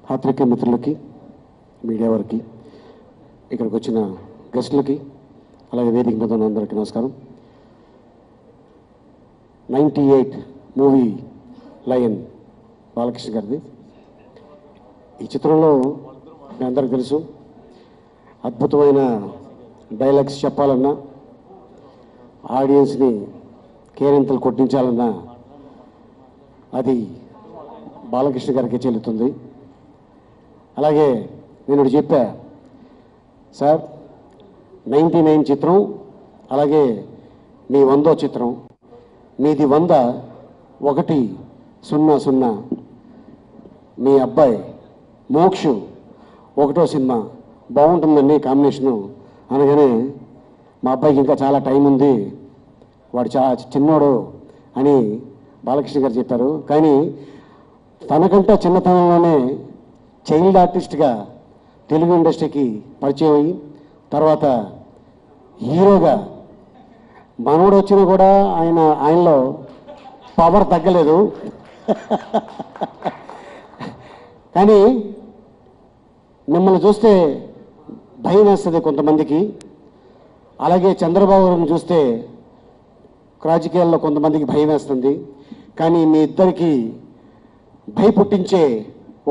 పాత్రికేయ మిత్రులకి, మీడియా వారికి, ఇక్కడికి వచ్చిన గెస్టులకి, అలాగే వేదిక మీద ఉన్న అందరికీ నమస్కారం. 98 మూవీ లయన్ బాలకృష్ణ గారిది. ఈ చిత్రంలో మీ అందరికీ తెలుసు, అద్భుతమైన డైలాగ్స్ చెప్పాలన్నా, ఆడియన్స్ని కేరింతలు కొట్టించాలన్నా అది బాలకృష్ణ గారికి చెల్లుతుంది. అలాగే నేను చెప్పా సార్, 99 చిత్రం, అలాగే మీ 100వ చిత్రం, మీది 100 100, మీ అబ్బాయి మోక్షు 1వ సినిమా బాగుంటుందండి కాంబినేషను అనగానే, మా అబ్బాయికి ఇంకా చాలా టైం ఉంది, వాడు చాలా చిన్నోడు అని బాలకృష్ణ గారు చెప్పారు. కానీ తనకంటే చిన్నతనంలోనే చైల్డ్ ఆర్టిస్ట్గా తెలుగు ఇండస్ట్రీకి పరిచయం అయ్యి, తర్వాత హీరోగా మనోడు వచ్చినా కూడా ఆయనలో పవర్ తగ్గలేదు. కానీ మిమ్మల్ని చూస్తే భయం వేస్తుంది కొంతమందికి, అలాగే చంద్రబాబు గారిని చూస్తే రాజకీయాల్లో కొంతమందికి భయం వేస్తుంది. కానీ మీ ఇద్దరికి భయపుట్టించే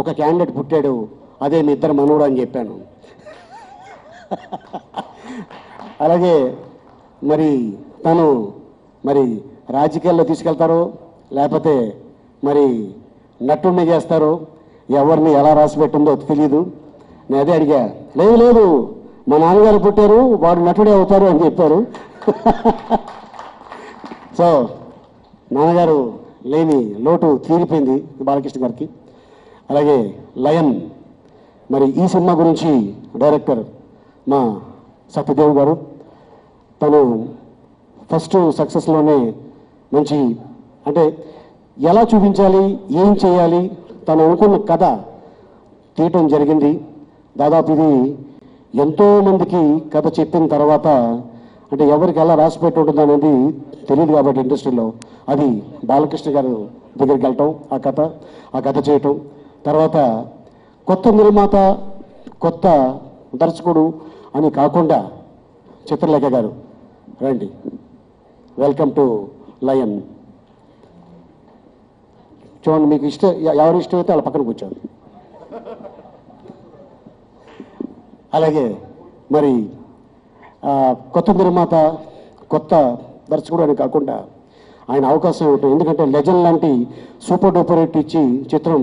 ఒక క్యాండిడేట్ పుట్టాడు, అదే మీ ఇద్దరు మనోడు అని చెప్పాను. అలాగే మరి తను మరి రాజకీయాల్లో తీసుకెళ్తారో లేకపోతే మరి నటుడిని చేస్తారో, ఎవరిని ఎలా రాసి పెట్టిందో తెలియదు. నేను అదే అడిగా, లేదు మా నాన్నగారు పుట్టారు, వాడు నటుడే అవుతారు అని చెప్పారు. సో నాన్నగారు లేని లోటు తీరిపోయింది బాలకృష్ణ గారికి. అలాగే లయన్, మరి ఈ సినిమా గురించి డైరెక్టర్ మా సత్యదేవ్ గారు, తను ఫస్ట్ సక్సెస్లోనే మంచి అంటే ఎలా చూపించాలి, ఏం చేయాలి, తను అనుకున్న కథ తీయటం జరిగింది. దాదాపు ఇది ఎంతోమందికి కథ చెప్పిన తర్వాత, అంటే ఎవరికి ఎలా రాసి పెట్టి ఉంటుంది అనేది తెలియదు కాబట్టి ఇండస్ట్రీలో, అది బాలకృష్ణ గారు దగ్గరికి వెళ్ళటం, ఆ కథ చేయటం, తర్వాత కొత్త నిర్మాత, కొత్త దర్శకుడు అని కాకుండా చిత్రలేఖ గారు రండి, వెల్కమ్ టు లయన్. చూడండి, మీకు ఎవరు ఇష్టమైతే వాళ్ళ పక్కన కూర్చోండి. అలాగే మరి కొత్త నిర్మాత, కొత్త దర్శకుడు అని కాకుండా ఆయన అవకాశం ఇవ్వటం, ఎందుకంటే లెజెండ్ లాంటి సూపర్ డూపర్ హిట్ ఇచ్చి చిత్రం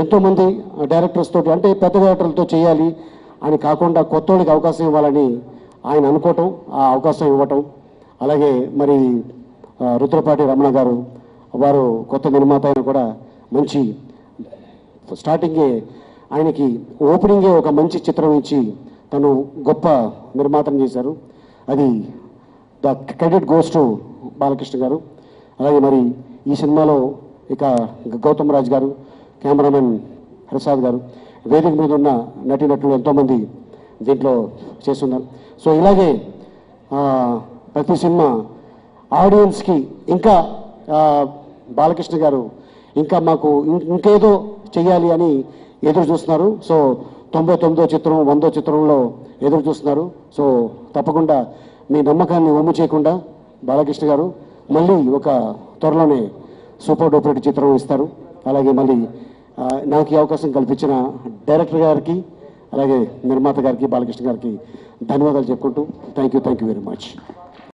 ఎంతోమంది డైరెక్టర్స్ తోటి, అంటే పెద్ద డైరెక్టర్లతో చేయాలి అని కాకుండా కొత్త వాళ్ళకి అవకాశం ఇవ్వాలని ఆయన అనుకోవటం, ఆ అవకాశం ఇవ్వటం. అలాగే మరి రుద్రపాటి రమణ గారు, వారు కొత్త నిర్మాత అయినా కూడా మంచి స్టార్టింగే ఆయనకి ఓపెనింగే ఒక మంచి చిత్రం ఇచ్చి తను గొప్ప నిర్మాతను చేశారు. అది the credit goes to Balakrishna గారు. అలాగే మరి ఈ సినిమాలో ఇక గౌతమ్ రాజ్ గారు, కెమెరామెన్ ప్రసాద్ గారు, వేదిక మీద ఉన్న నటీనటులు ఎంతోమంది దీంట్లో చేస్తున్నారు. సో ఇలాగే ప్రతి సినిమా ఆడియన్స్కి ఇంకా బాలకృష్ణ గారు ఇంకా మాకు ఇంకేదో చెయ్యాలి అని ఎదురు చూస్తున్నారు. సో 99వ చిత్రం, 100వ చిత్రంలో ఎదురు చూస్తున్నారు. సో తప్పకుండా మీ నమ్మకాన్ని ఒమ్ము చేయకుండా బాలకృష్ణ గారు మళ్ళీ ఒక త్వరలోనే సూపర్ డూపర్ చిత్రం ఇస్తారు. అలాగే మళ్ళీ నాకు ఈ అవకాశం కల్పించిన డైరెక్టర్ గారికి, అలాగే నిర్మాత గారికి, బాలకృష్ణ గారికి ధన్యవాదాలు చెప్పుకుంటూ థ్యాంక్ యూ వెరీ మచ్.